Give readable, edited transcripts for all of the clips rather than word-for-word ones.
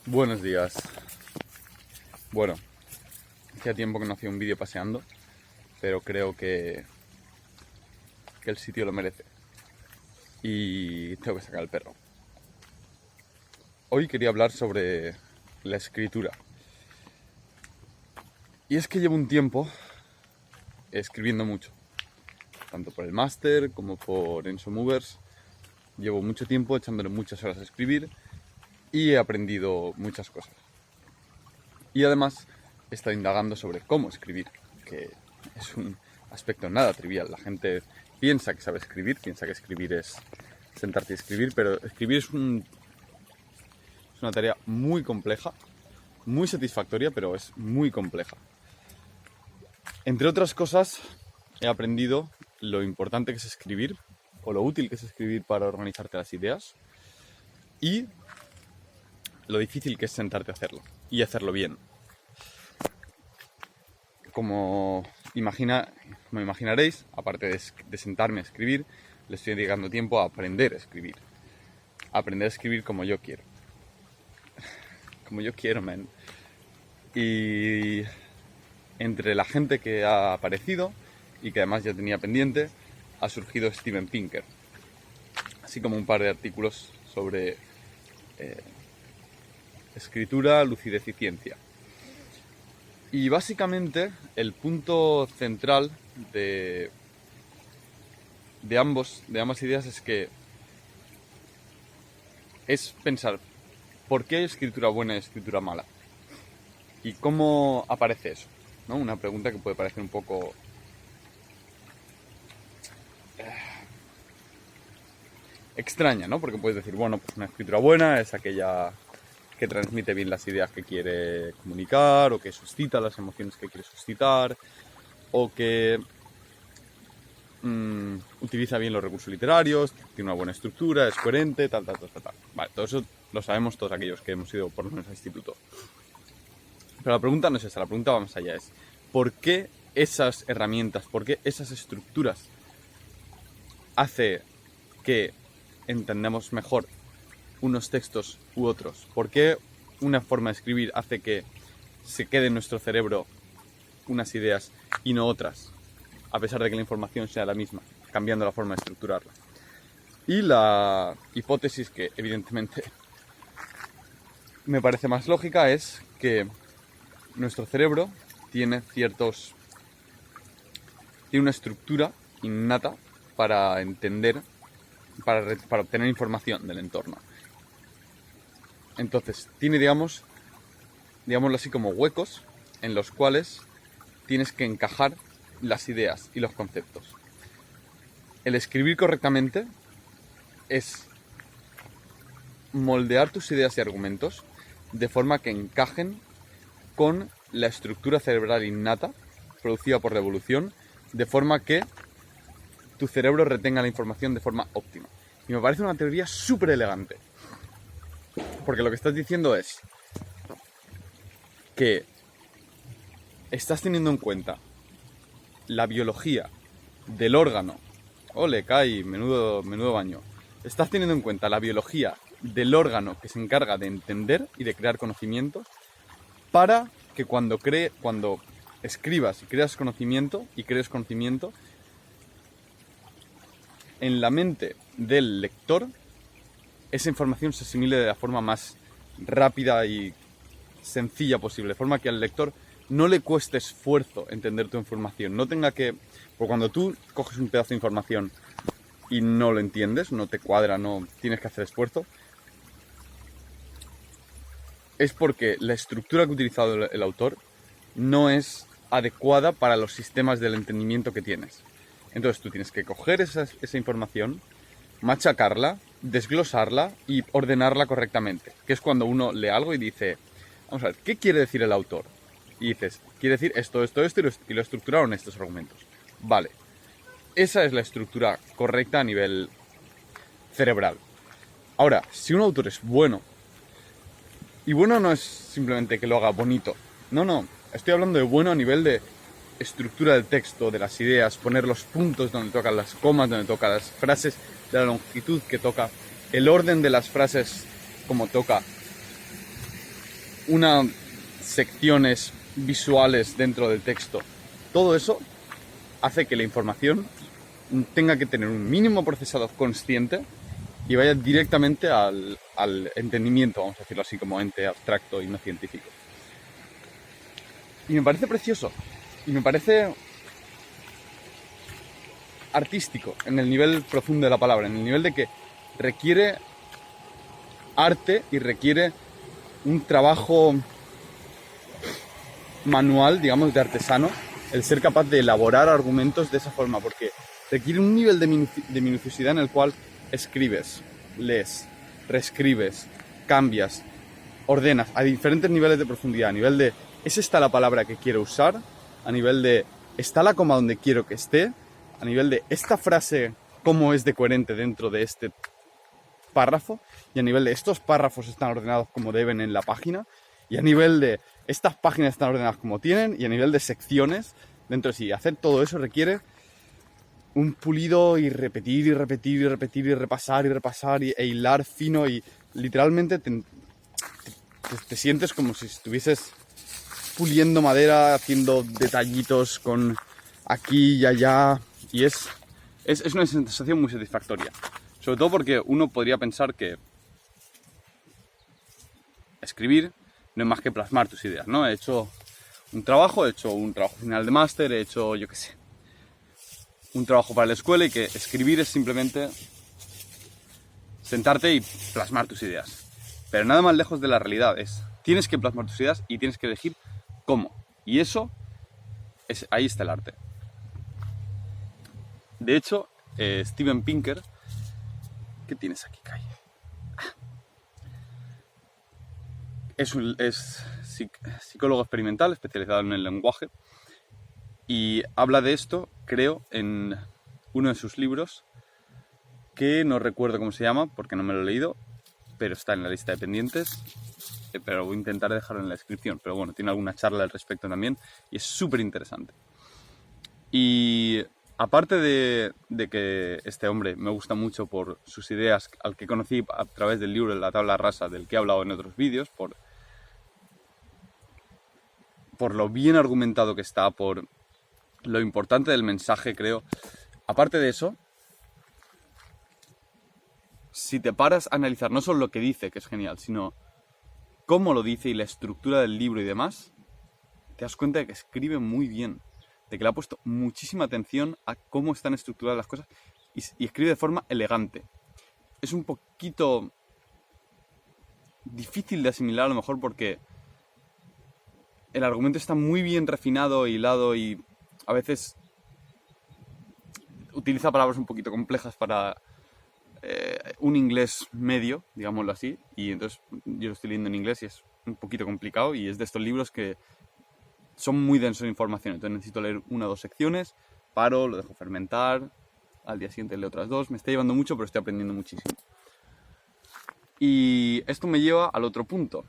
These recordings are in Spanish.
Buenos días. Bueno, hacía tiempo que no hacía un vídeo paseando, pero creo que el sitio lo merece. Y tengo que sacar al perro. Hoy quería hablar sobre la escritura. Y es que llevo un tiempo escribiendo mucho. Tanto por el máster como por Enso Movers. Llevo mucho tiempo echándole muchas horas a escribir y he aprendido muchas cosas. Y además he estado indagando sobre cómo escribir, que es un aspecto nada trivial. La gente piensa que sabe escribir, piensa que escribir es sentarte y escribir, pero escribir es una tarea muy compleja, muy satisfactoria, pero es muy compleja. Entre otras cosas, he aprendido lo importante que es escribir, o lo útil que es escribir para organizarte las ideas, y lo difícil que es sentarte a hacerlo, y hacerlo bien. Como me imaginaréis, aparte de sentarme a escribir, le estoy dedicando tiempo a aprender a escribir. A aprender a escribir como yo quiero. Como yo quiero, man. Y entre la gente que ha aparecido, y que además ya tenía pendiente, ha surgido Steven Pinker. Así como un par de artículos sobre escritura, lucidez y ciencia. Y básicamente el punto central de ambas ideas es que es pensar por qué hay escritura buena y escritura mala. Y cómo aparece eso, ¿no? Una pregunta que puede parecer un poco extraña, ¿no? Porque puedes decir, bueno, pues una escritura buena es aquella que transmite bien las ideas que quiere comunicar, o que suscita las emociones que quiere suscitar, o que utiliza bien los recursos literarios, tiene una buena estructura, es coherente, tal. Vale, todo eso lo sabemos todos aquellos que hemos ido por lo menos al instituto. Pero la pregunta no es esa, la pregunta va más allá, es ¿por qué esas herramientas, por qué esas estructuras hace que entendamos mejor unos textos u otros? ¿Por qué una forma de escribir hace que se quede en nuestro cerebro unas ideas y no otras, a pesar de que la información sea la misma, cambiando la forma de estructurarla? Y la hipótesis que evidentemente me parece más lógica es que nuestro cerebro tiene una estructura innata para entender, para obtener información del entorno. Entonces, tiene, digámoslo así, como huecos en los cuales tienes que encajar las ideas y los conceptos. El escribir correctamente es moldear tus ideas y argumentos de forma que encajen con la estructura cerebral innata producida por la evolución, de forma que tu cerebro retenga la información de forma óptima. Y me parece una teoría súper elegante. Porque lo que estás diciendo es que estás teniendo en cuenta la biología del órgano. Ole, Kai, menudo baño. Estás teniendo en cuenta la biología del órgano que se encarga de entender y de crear conocimientos, para que cuando escribas y crees conocimiento, en la mente del lector esa información se asimile de la forma más rápida y sencilla posible, de forma que al lector no le cueste esfuerzo entender tu información, no tenga que... Porque cuando tú coges un pedazo de información y no lo entiendes, no te cuadra, no tienes que hacer esfuerzo, es porque la estructura que ha utilizado el autor no es adecuada para los sistemas del entendimiento que tienes. Entonces tú tienes que coger esa información, machacarla, desglosarla y ordenarla correctamente. Que es cuando uno lee algo y dice, vamos a ver, ¿qué quiere decir el autor? Y dices, quiere decir esto, y lo estructuraron estos argumentos. Vale, esa es la estructura correcta a nivel cerebral. Ahora, si un autor es bueno, y bueno no es simplemente que lo haga bonito, no, estoy hablando de bueno a nivel de estructura del texto, de las ideas, poner los puntos donde tocan las comas, donde tocan las frases, de la longitud que toca, el orden de las frases como toca, unas secciones visuales dentro del texto. Todo eso hace que la información tenga que tener un mínimo procesado consciente y vaya directamente al entendimiento, vamos a decirlo así, como ente abstracto y no científico. Y me parece precioso. Y me parece artístico en el nivel profundo de la palabra, en el nivel de que requiere arte y requiere un trabajo manual, digamos, de artesano, el ser capaz de elaborar argumentos de esa forma, porque requiere un nivel de minuciosidad en el cual escribes, lees, reescribes, cambias, ordenas a diferentes niveles de profundidad, a nivel de ¿es esta la palabra que quiero usar? A nivel de ¿está la coma donde quiero que esté? A nivel de esta frase, ¿cómo es de coherente dentro de este párrafo? Y a nivel de estos párrafos están ordenados como deben en la página. Y a nivel de estas páginas están ordenadas como tienen. Y a nivel de secciones dentro de sí. Hacer todo eso requiere un pulido y repetir y repetir y repetir y repasar e hilar fino. Y literalmente te sientes como si estuvieses puliendo madera, haciendo detallitos con aquí y allá. Y es una sensación muy satisfactoria. Sobre todo porque uno podría pensar que escribir no es más que plasmar tus ideas, ¿no? He hecho un trabajo final de máster, he hecho, yo qué sé, un trabajo para la escuela, y que escribir es simplemente sentarte y plasmar tus ideas. Pero nada más lejos de la realidad. Tienes que plasmar tus ideas y tienes que elegir cómo. Y eso, ahí está el arte. De hecho, Steven Pinker, ¿qué tienes aquí, Kai? Es psicólogo experimental especializado en el lenguaje y habla de esto, creo, en uno de sus libros, que no recuerdo cómo se llama porque no me lo he leído, pero está en la lista de pendientes, pero voy a intentar dejarlo en la descripción. Pero bueno, tiene alguna charla al respecto también y es súper interesante. Y aparte de que este hombre me gusta mucho por sus ideas, al que conocí a través del libro de La tabla rasa, del que he hablado en otros vídeos, por lo bien argumentado que está, por lo importante del mensaje, creo. Aparte de eso, si te paras a analizar no solo lo que dice, que es genial, sino cómo lo dice y la estructura del libro y demás, te das cuenta de que escribe muy bien, de que le ha puesto muchísima atención a cómo están estructuradas las cosas y escribe de forma elegante. Es un poquito difícil de asimilar a lo mejor porque el argumento está muy bien refinado, hilado, y a veces utiliza palabras un poquito complejas para un inglés medio, digámoslo así, y entonces yo lo estoy leyendo en inglés y es un poquito complicado, y es de estos libros que son muy densos de información, entonces necesito leer 1 o 2 secciones, paro, lo dejo fermentar, al día siguiente leo otras 2, me está llevando mucho, pero estoy aprendiendo muchísimo. Y esto me lleva al otro punto,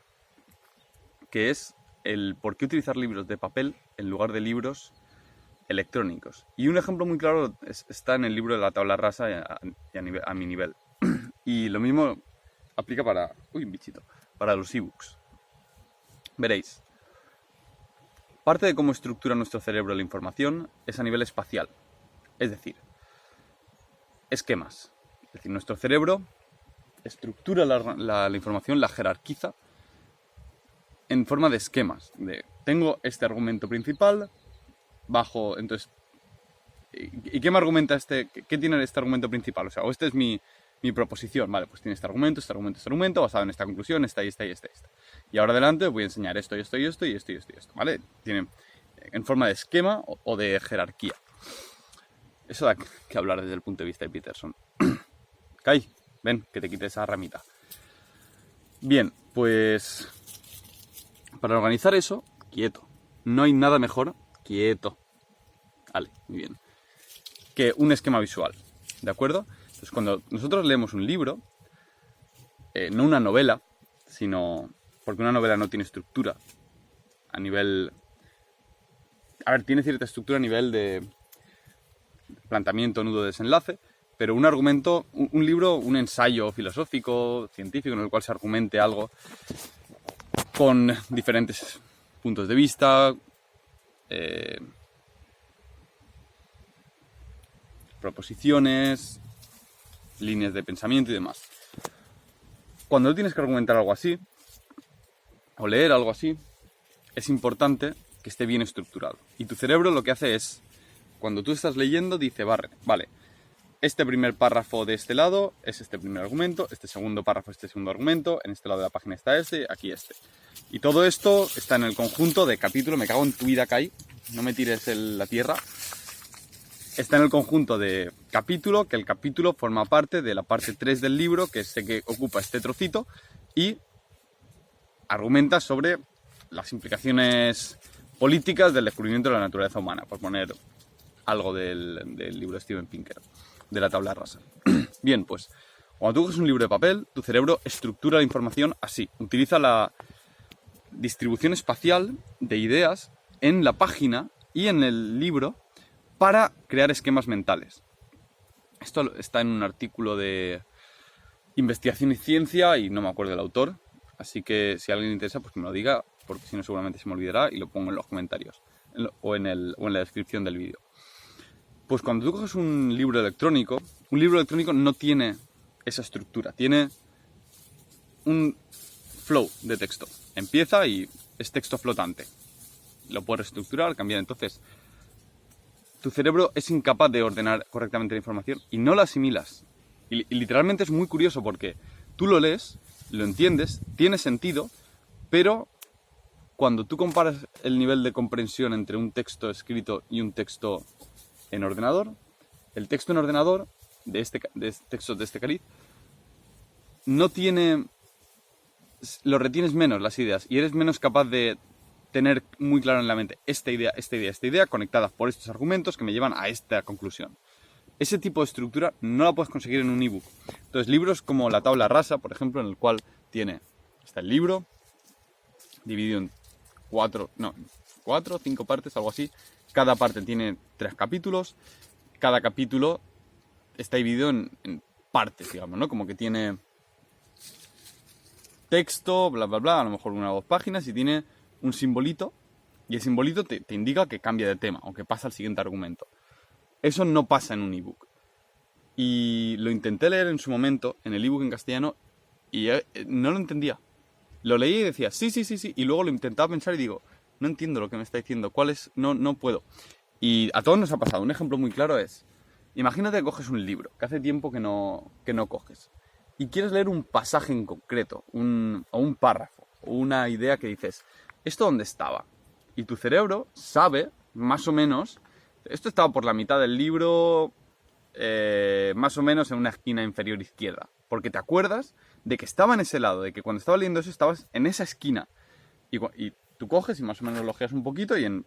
que es el por qué utilizar libros de papel en lugar de libros electrónicos. Y un ejemplo muy claro está en el libro de La tabla rasa a mi nivel. Y lo mismo aplica para los ebooks. Veréis, parte de cómo estructura nuestro cerebro la información es a nivel espacial, es decir, esquemas. Es decir, nuestro cerebro estructura la información, la jerarquiza en forma de esquemas. Tengo este argumento principal, entonces, ¿y qué me argumenta qué tiene este argumento principal? O sea, esta es mi proposición, vale, pues tiene este argumento, basado en esta conclusión, esta. Y ahora adelante os voy a enseñar esto, ¿vale? Tiene en forma de esquema o de jerarquía. Eso da que hablar desde el punto de vista de Peterson. Kai, ven, que te quite esa ramita. Bien, pues para organizar eso, quieto. No hay nada mejor, quieto. Vale, muy bien. Que un esquema visual, ¿de acuerdo? Entonces, cuando nosotros leemos un libro, no una novela, sino porque una novela no tiene estructura a nivel... A ver, tiene cierta estructura a nivel de planteamiento, nudo, desenlace, pero un argumento, un libro, un ensayo filosófico, científico, en el cual se argumente algo, con diferentes puntos de vista, proposiciones, líneas de pensamiento y demás. Cuando tú tienes que argumentar algo así, o leer algo así, es importante que esté bien estructurado. Y tu cerebro lo que hace es, cuando tú estás leyendo, dice, vale, este primer párrafo de este lado es este primer argumento, este segundo párrafo es este segundo argumento, en este lado de la página está este, aquí este. Y todo esto está en el conjunto de capítulo, me cago en tu vida, Kai, no me tires la tierra. Está en el conjunto de capítulo, que el capítulo forma parte de la parte 3 del libro, que es el que ocupa este trocito, y argumenta sobre las implicaciones políticas del descubrimiento de la naturaleza humana, por poner algo del libro de Steven Pinker, de la tabla rasa. Bien, pues cuando tú coges un libro de papel, tu cerebro estructura la información así. Utiliza la distribución espacial de ideas en la página y en el libro para crear esquemas mentales. Esto está en un artículo de Investigación y Ciencia y no me acuerdo del autor, así que si a alguien le interesa, pues que me lo diga, porque si no seguramente se me olvidará y lo pongo en los comentarios o en la descripción del vídeo. Pues cuando tú coges un libro electrónico no tiene esa estructura, tiene un flow de texto. Empieza y es texto flotante. Lo puedes reestructurar, cambiar. Entonces, tu cerebro es incapaz de ordenar correctamente la información y no la asimilas. Y literalmente es muy curioso porque tú lo lees, lo entiendes, tiene sentido, pero cuando tú comparas el nivel de comprensión entre un texto escrito y un texto en ordenador, el texto en ordenador de este texto de este cariz no tiene, lo retienes menos las ideas y eres menos capaz de tener muy claro en la mente esta idea conectadas por estos argumentos que me llevan a esta conclusión. Ese tipo de estructura no la puedes conseguir en un ebook. Entonces, libros como La tabla rasa, por ejemplo, en el cual está el libro dividido en 4 o 5 partes, algo así. Cada parte tiene 3 capítulos. Cada capítulo está dividido en partes, digamos, ¿no? Como que tiene texto, bla, bla, bla, a lo mejor 1 o 2 páginas y tiene un simbolito. Y el simbolito te indica que cambia de tema o que pasa al siguiente argumento. Eso no pasa en un ebook. Y lo intenté leer en su momento, en el ebook en castellano, y no lo entendía. Lo leí y decía, sí, y luego lo intentaba pensar y digo, no entiendo lo que me está diciendo, ¿cuál es? No puedo. Y a todos nos ha pasado. Un ejemplo muy claro es, imagínate que coges un libro, que hace tiempo que no coges, y quieres leer un pasaje en concreto, o un párrafo, o una idea que dices, ¿esto dónde estaba? Y tu cerebro sabe, más o menos, esto estaba por la mitad del libro, más o menos en una esquina inferior izquierda, porque te acuerdas de que estaba en ese lado, de que cuando estaba leyendo eso estabas en esa esquina. Y tú coges y más o menos lo ojeas un poquito y en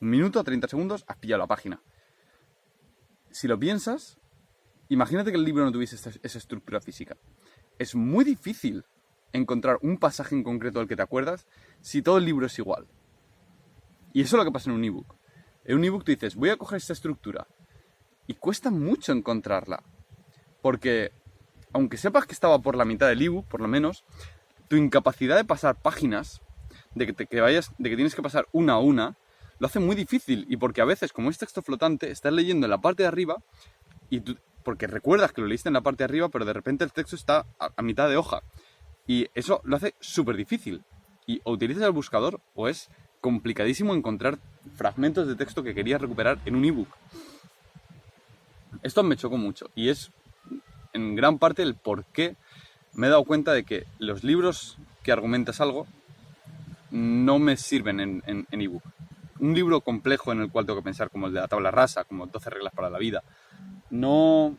1 minuto, 30 segundos, has pillado la página. Si lo piensas, imagínate que el libro no tuviese esa estructura física. Es muy difícil encontrar un pasaje en concreto del que te acuerdas si todo el libro es igual. Y eso es lo que pasa en un ebook. En un ebook tú dices, voy a coger esta estructura. Y cuesta mucho encontrarla. Porque, aunque sepas que estaba por la mitad del ebook, por lo menos, tu incapacidad de pasar páginas, de que tienes que pasar una a una, lo hace muy difícil. Y porque a veces, como es texto flotante, estás leyendo en la parte de arriba, y porque recuerdas que lo leíste en la parte de arriba, pero de repente el texto está a mitad de hoja. Y eso lo hace súper difícil. Y o utilizas el buscador, o es complicadísimo encontrar fragmentos de texto que querías recuperar en un ebook. Esto me chocó mucho y es en gran parte el por qué me he dado cuenta de que los libros que argumentas algo no me sirven en ebook. Un libro complejo en el cual tengo que pensar, como el de La tabla rasa, como 12 reglas para la vida, no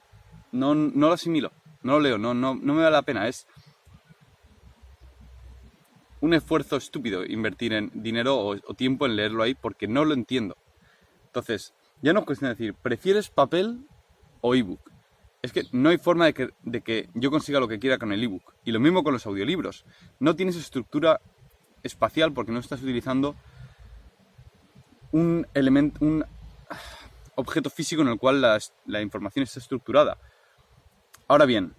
lo asimilo, no lo leo, no me vale la pena. Es un esfuerzo estúpido invertir en dinero o tiempo en leerlo ahí porque no lo entiendo. Entonces, ya no es cuestión de decir, ¿prefieres papel o ebook? Es que no hay forma de que yo consiga lo que quiera con el ebook. Y lo mismo con los audiolibros. No tienes estructura espacial porque no estás utilizando un objeto físico en el cual la información está estructurada. Ahora bien,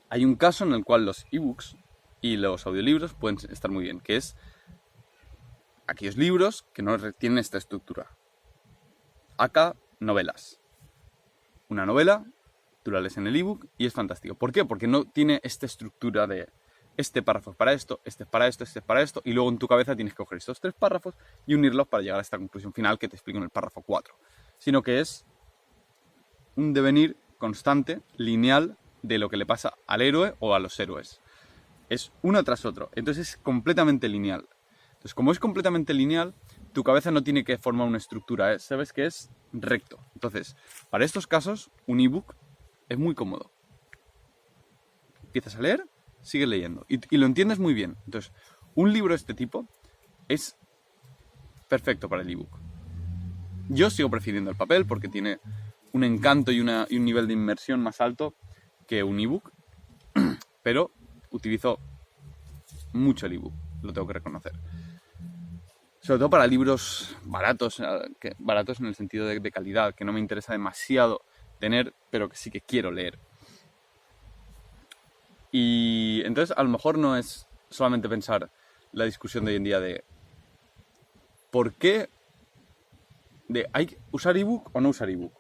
hay un caso en el cual los ebooks y los audiolibros pueden estar muy bien, que es aquellos libros que no tienen esta estructura. Acá, novelas. Una novela, tú la lees en el ebook y es fantástico. ¿Por qué? Porque no tiene esta estructura de este párrafo es para esto, este es para esto, este es para esto, y luego en tu cabeza tienes que coger estos 3 párrafos y unirlos para llegar a esta conclusión final que te explico en el párrafo 4. Sino que es un devenir constante, lineal, de lo que le pasa al héroe o a los héroes. Es uno tras otro, entonces es completamente lineal. Entonces, como es completamente lineal, tu cabeza no tiene que formar una estructura, sabes que es recto. Entonces, para estos casos, un ebook es muy cómodo. Empiezas a leer, sigues leyendo y lo entiendes muy bien. Entonces, un libro de este tipo es perfecto para el ebook. Yo sigo prefiriendo el papel porque tiene un encanto y un nivel de inmersión más alto que un ebook, pero utilizo mucho el ebook, lo tengo que reconocer. Sobre todo para libros baratos, baratos en el sentido de calidad, que no me interesa demasiado tener, pero que sí que quiero leer. Y entonces a lo mejor no es solamente pensar la discusión de hoy en día de ¿por qué? ¿Hay que usar ebook o no usar ebook?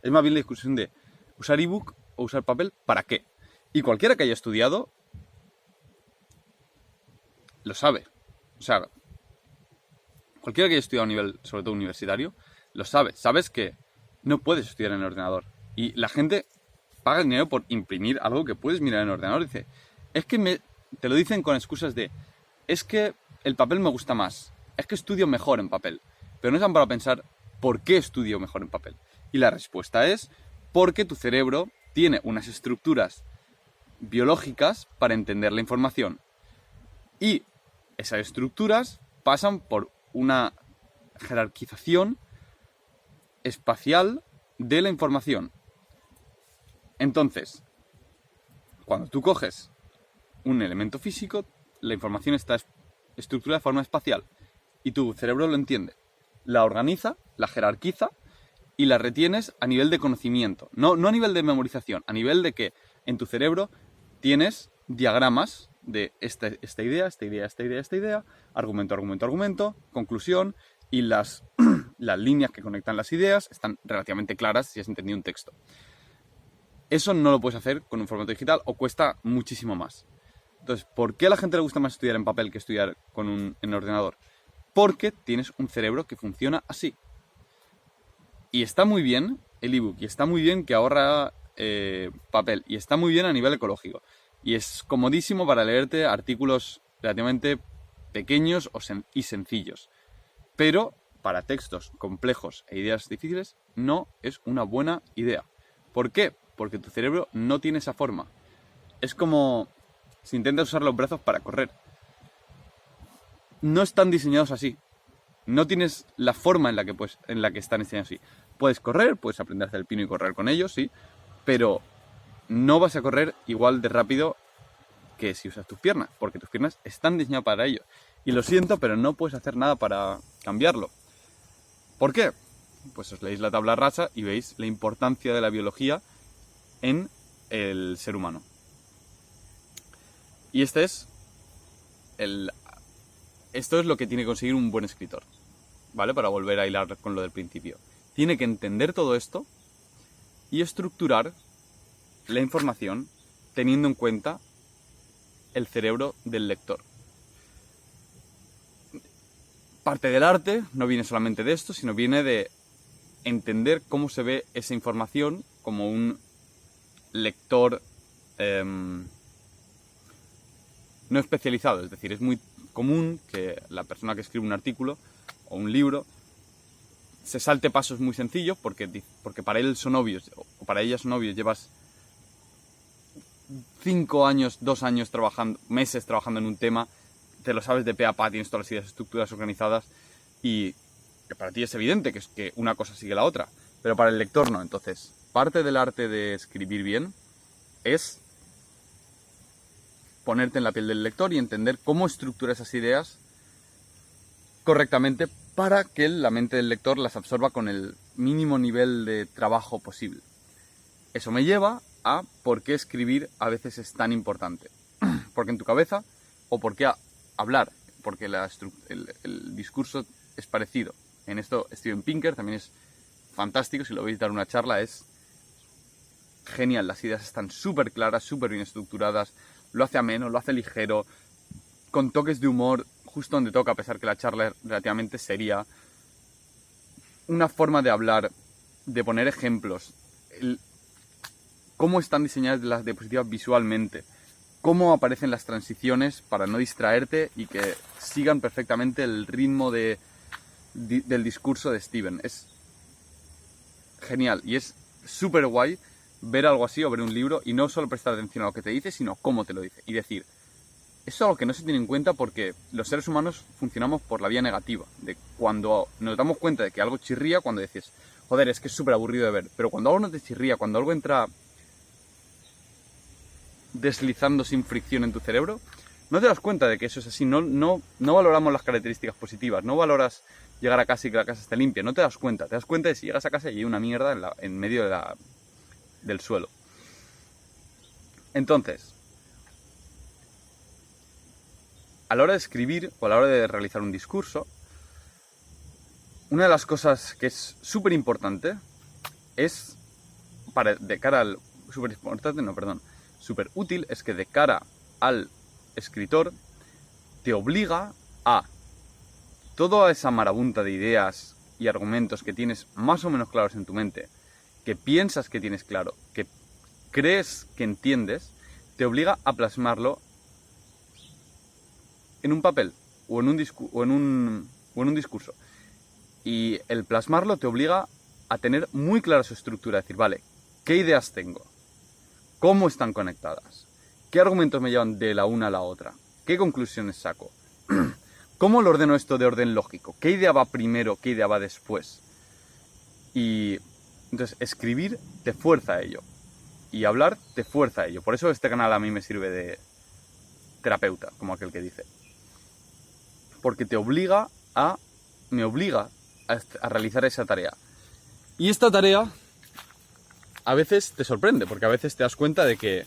Es más bien la discusión de usar ebook o usar papel, ¿para qué? Y cualquiera que haya estudiado lo sabe. O sea, cualquiera que haya estudiado a nivel, sobre todo universitario, lo sabe. Sabes que no puedes estudiar en el ordenador. Y la gente paga el dinero por imprimir algo que puedes mirar en el ordenador. Y dice, es que te lo dicen con excusas de, es que el papel me gusta más. Es que estudio mejor en papel. Pero no se han parado a pensar, ¿por qué estudio mejor en papel? Y la respuesta es, porque tu cerebro tiene unas estructuras biológicas para entender la información. Y esas estructuras pasan por una jerarquización espacial de la información. Entonces, cuando tú coges un elemento físico, la información está estructurada de forma espacial y tu cerebro lo entiende, la organiza, la jerarquiza y la retienes a nivel de conocimiento, no a nivel de memorización, a nivel de que en tu cerebro tienes diagramas de esta idea, argumento, conclusión, y las líneas que conectan las ideas están relativamente claras si has entendido un texto. Eso no lo puedes hacer con un formato digital o cuesta muchísimo más. Entonces, ¿por qué a la gente le gusta más estudiar en papel que estudiar en ordenador? Porque tienes un cerebro que funciona así. Y está muy bien el ebook, y está muy bien que ahorra papel, y está muy bien a nivel ecológico. Y es comodísimo para leerte artículos relativamente pequeños y sencillos. Pero para textos complejos e ideas difíciles no es una buena idea. ¿Por qué? Porque tu cerebro no tiene esa forma. Es como si intentas usar los brazos para correr. No están diseñados así. No tienes la forma en la que están diseñados así. Puedes correr, puedes aprender a hacer el pino y correr con ellos, sí, pero no vas a correr igual de rápido que si usas tus piernas, porque tus piernas están diseñadas para ello. Y lo siento, pero no puedes hacer nada para cambiarlo. ¿Por qué? Pues os leéis la tabla rasa y veis la importancia de la biología en el ser humano. Y esto es lo que tiene que conseguir un buen escritor, ¿vale? Para volver a hilar con lo del principio. Tiene que entender todo esto y estructurar la información teniendo en cuenta el cerebro del lector. Parte del arte no viene solamente de esto, sino viene de entender cómo se ve esa información como un lector no especializado. Es decir, es muy común que la persona que escribe un artículo o un libro se salte pasos muy sencillos porque para él son obvios o para ella son obvios. Llevas 5 años, 2 años meses trabajando en un tema, te lo sabes de pe a pa, tienes todas las ideas estructuras organizadas y que para ti es evidente que una cosa sigue la otra, pero para el lector no. Entonces, parte del arte de escribir bien es ponerte en la piel del lector y entender cómo estructura esas ideas correctamente para que la mente del lector las absorba con el mínimo nivel de trabajo posible. Eso me lleva a por qué escribir a veces es tan importante. porque en tu cabeza, o porque hablar, porque el discurso es parecido. En esto Steven Pinker también es fantástico, si lo veis dar una charla es genial, las ideas están súper claras, súper bien estructuradas, lo hace ameno, lo hace ligero, con toques de humor justo donde toca, a pesar que la charla es relativamente seria. Una forma de hablar, de poner ejemplos, cómo están diseñadas las diapositivas visualmente, cómo aparecen las transiciones para no distraerte y que sigan perfectamente el ritmo del discurso de Steven. Es genial y es súper guay ver algo así o ver un libro y no solo prestar atención a lo que te dice, sino cómo te lo dice. Y decir, eso es algo que no se tiene en cuenta porque los seres humanos funcionamos por la vía negativa. De cuando nos damos cuenta de que algo chirría, cuando dices, joder, es que es súper aburrido de ver. Pero cuando algo no te chirría, cuando algo entra deslizando sin fricción en tu cerebro, no te das cuenta de que eso es así. No valoramos las características positivas, no valoras llegar a casa y que la casa esté limpia, no te das cuenta. Te das cuenta de si llegas a casa y hay una mierda en medio del suelo. Entonces, a la hora de escribir o a la hora de realizar un discurso, una de las cosas que es súper importante es, súper útil, es que de cara al escritor te obliga a toda esa marabunta de ideas y argumentos que tienes más o menos claros en tu mente, que piensas que tienes claro, que crees que entiendes, te obliga a plasmarlo en un papel o en un discurso. Y el plasmarlo te obliga a tener muy clara su estructura, decir, vale, ¿qué ideas tengo? ¿Cómo están conectadas? ¿Qué argumentos me llevan de la una a la otra? ¿Qué conclusiones saco? ¿Cómo lo ordeno esto de orden lógico? ¿Qué idea va primero? ¿Qué idea va después? Y entonces escribir te fuerza a ello. Y hablar te fuerza a ello. Por eso este canal a mí me sirve de terapeuta, como aquel que dice. Porque me obliga a realizar esa tarea. Y esta tarea a veces te sorprende, porque a veces te das cuenta de que,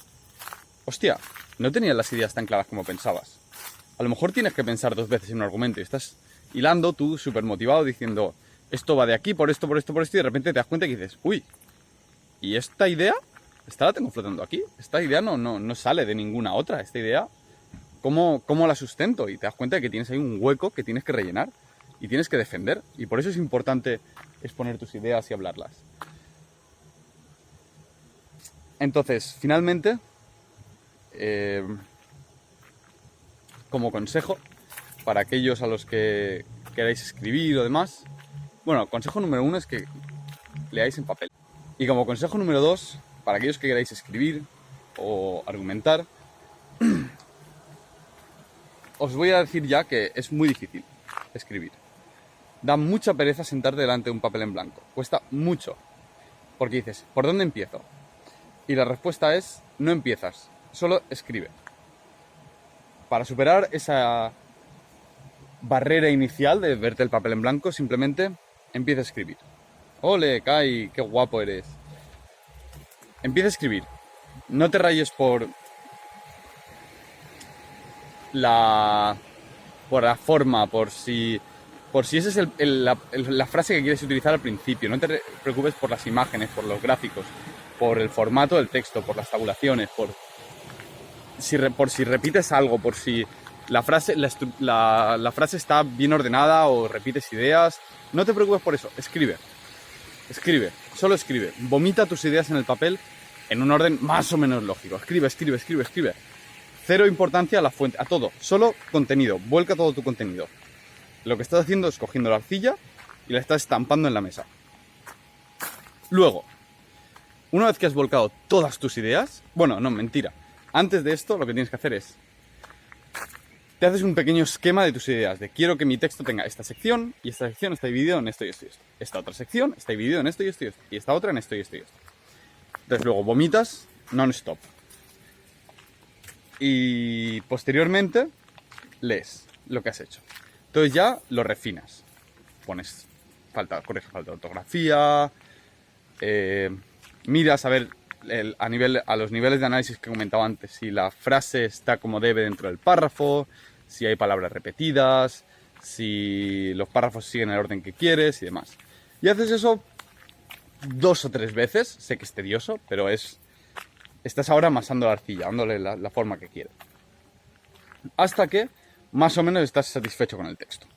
hostia, no tenías las ideas tan claras como pensabas. A lo mejor tienes que pensar 2 veces en un argumento y estás hilando tú súper motivado diciendo, esto va de aquí, por esto, por esto, por esto, y de repente te das cuenta y dices, uy, ¿y esta idea? Esta la tengo flotando aquí. Esta idea no sale de ninguna otra. Esta idea, ¿cómo la sustento? Y te das cuenta de que tienes ahí un hueco que tienes que rellenar y tienes que defender. Y por eso es importante exponer tus ideas y hablarlas. Entonces, finalmente, como consejo, para aquellos a los que queráis escribir o demás, bueno, consejo número 1 es que leáis en papel. Y como consejo número 2, para aquellos que queráis escribir o argumentar, os voy a decir ya que es muy difícil escribir. Da mucha pereza sentarte delante de un papel en blanco. Cuesta mucho. Porque dices, ¿por dónde empiezo? Y la respuesta es, no empiezas, solo escribe. Para superar esa barrera inicial de verte el papel en blanco, simplemente empieza a escribir. ¡Ole, Kai! ¡Qué guapo eres! Empieza a escribir. No te rayes por la forma, por si esa es la frase que quieres utilizar al principio. No te preocupes por las imágenes, por los gráficos, por el formato del texto, por las tabulaciones, por si repites algo, por si la frase está bien ordenada o repites ideas. No te preocupes por eso, escribe. Escribe, solo escribe. Vomita tus ideas en el papel en un orden más o menos lógico. Escribe. Cero importancia a la fuente, a todo. Solo contenido. Vuelca todo tu contenido. Lo que estás haciendo es cogiendo la arcilla y la estás estampando en la mesa. Luego, una vez que has volcado todas tus ideas... Bueno, no, mentira. Antes de esto, lo que tienes que hacer es... Te haces un pequeño esquema de tus ideas. De quiero que mi texto tenga esta sección, y esta sección está dividida en esto y esto y esto. Esta otra sección está dividida en esto y esto y esto. Y esta otra en esto y esto y esto. Entonces luego vomitas non-stop. Y posteriormente lees lo que has hecho. Entonces ya lo refinas. Corriges falta de ortografía, miras a ver a los niveles de análisis que comentaba antes, si la frase está como debe dentro del párrafo, si hay palabras repetidas, si los párrafos siguen el orden que quieres y demás. Y haces eso 2 o 3 veces, sé que es tedioso, pero estás ahora amasando la arcilla, dándole la forma que quieres. Hasta que más o menos estás satisfecho con el texto.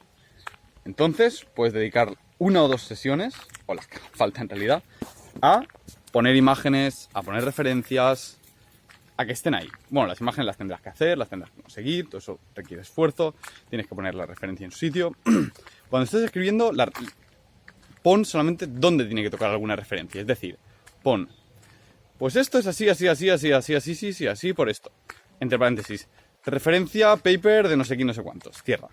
Entonces puedes dedicar 1 o 2 sesiones, o las que falta en realidad, a poner imágenes, a poner referencias, a que estén ahí. Bueno, las imágenes las tendrás que hacer, las tendrás que conseguir, todo eso requiere esfuerzo, tienes que poner la referencia en su sitio. Cuando estés escribiendo, pon solamente dónde tiene que tocar alguna referencia, es decir, pon, pues esto es así, así, así, así, así, así, sí, sí, así, por esto. Entre paréntesis, referencia, paper de no sé quién, no sé cuántos, cierra.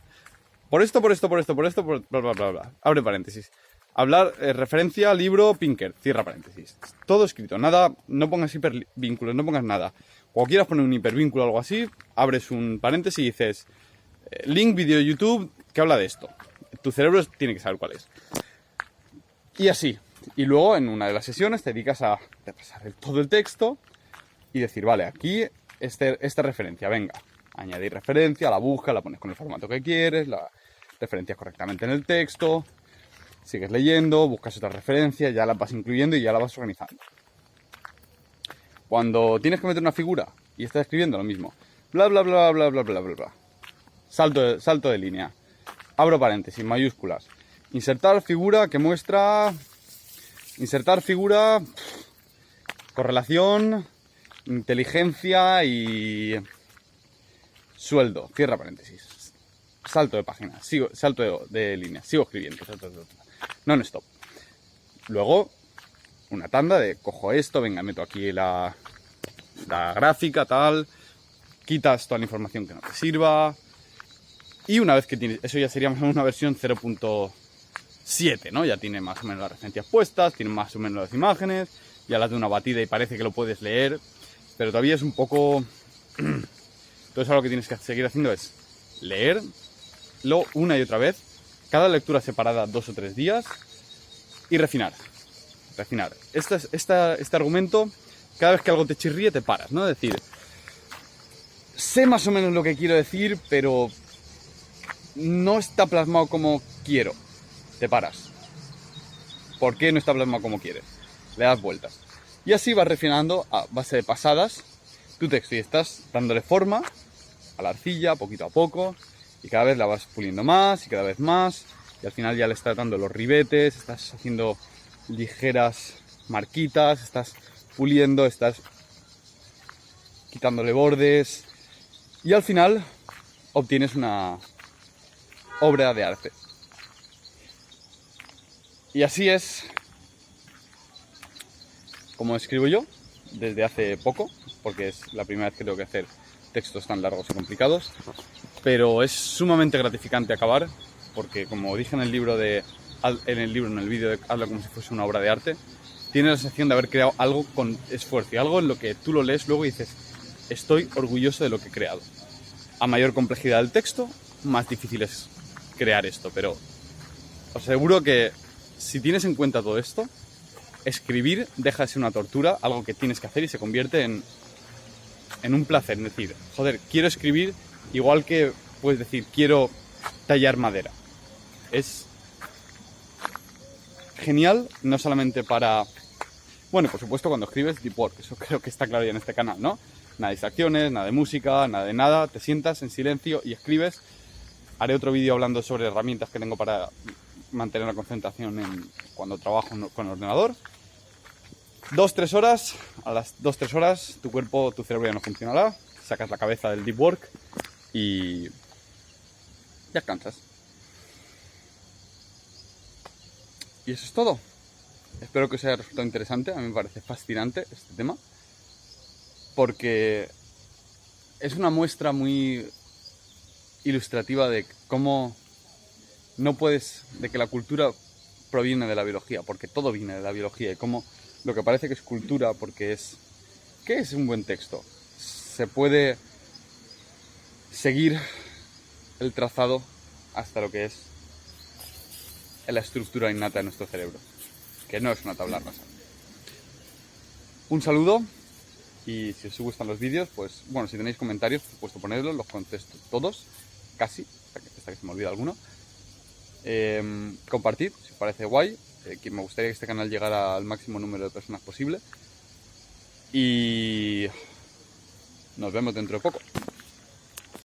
Por esto, por esto, por esto, por esto, por bla, bla, bla, bla. Abre paréntesis. Hablar, referencia, libro, Pinker, cierra paréntesis. Todo escrito, nada, no pongas hipervínculos, no pongas nada. Cuando quieras poner un hipervínculo o algo así, abres un paréntesis y dices, link, vídeo de YouTube, que habla de esto. Tu cerebro tiene que saber cuál es. Y así. Y luego, en una de las sesiones, te dedicas a repasar todo el texto y decir, vale, aquí esta referencia, venga. Añadir referencia, la buscas, la pones con el formato que quieres, la referencias correctamente en el texto, sigues leyendo, buscas otra referencia, ya la vas incluyendo y ya la vas organizando. Cuando tienes que meter una figura y estás escribiendo lo mismo, bla bla bla bla bla bla bla bla, salto de línea, abro paréntesis, mayúsculas, insertar figura que muestra, correlación, inteligencia y sueldo, cierra paréntesis, salto de página, salto de línea, sigo escribiendo, non-stop. Luego, una tanda de cojo esto, venga, meto aquí la gráfica, tal, quitas toda la información que no te sirva. Y una vez que tienes, eso ya sería más o menos una versión 0.7, ¿no? Ya tiene más o menos las referencias puestas, tiene más o menos las imágenes, ya las de una batida y parece que lo puedes leer, pero todavía es un poco... Entonces ahora lo que tienes que seguir haciendo es leerlo una y otra vez, cada lectura separada 2 o 3 días y refinar. Este argumento, cada vez que algo te chirríe te paras, ¿no? Es decir, sé más o menos lo que quiero decir, pero no está plasmado como quiero. Te paras. ¿Por qué no está plasmado como quieres? Le das vueltas. Y así vas refinando a base de pasadas tu texto y estás dándole forma a la arcilla poquito a poco y cada vez la vas puliendo más y cada vez más y al final ya le estás dando los ribetes, estás haciendo ligeras marquitas, estás puliendo, estás quitándole bordes y al final obtienes una obra de arte. Y así es como escribo yo desde hace poco, porque es la primera vez que tengo que hacer textos tan largos y complicados, pero es sumamente gratificante acabar, porque como dije en el vídeo de Habla como si fuese una obra de arte, tienes la sensación de haber creado algo con esfuerzo y algo en lo que tú lo lees luego y dices, estoy orgulloso de lo que he creado. A mayor complejidad del texto, más difícil es crear esto, pero os aseguro que si tienes en cuenta todo esto, escribir deja de ser una tortura, algo que tienes que hacer y se convierte en un placer. Es decir, joder, quiero escribir, igual que puedes decir, quiero tallar madera. Es genial, no solamente para... Bueno, por supuesto cuando escribes deep work, eso creo que está claro ya en este canal, ¿no? Nada de distracciones, nada de música, nada de nada, te sientas en silencio y escribes. Haré otro vídeo hablando sobre herramientas que tengo para mantener la concentración cuando trabajo con el ordenador. 2-3 horas, a las 2-3 horas tu cerebro ya no funcionará, sacas la cabeza del deep work y ya descansas. Y eso es todo. Espero que os haya resultado interesante, a mí me parece fascinante este tema, porque es una muestra muy ilustrativa de cómo de que la cultura proviene de la biología, porque todo viene de la biología, y cómo lo que parece que es cultura, porque ¿qué es un buen texto? Se puede seguir el trazado hasta lo que es la estructura innata de nuestro cerebro, que no es una tabla rasa. Un saludo y si os gustan los vídeos, pues bueno, si tenéis comentarios, por supuesto ponedlos, los contesto todos, casi, hasta que se me olvida alguno. Compartid, si os parece guay, que me gustaría que este canal llegara al máximo número de personas posible. Y nos vemos dentro de poco.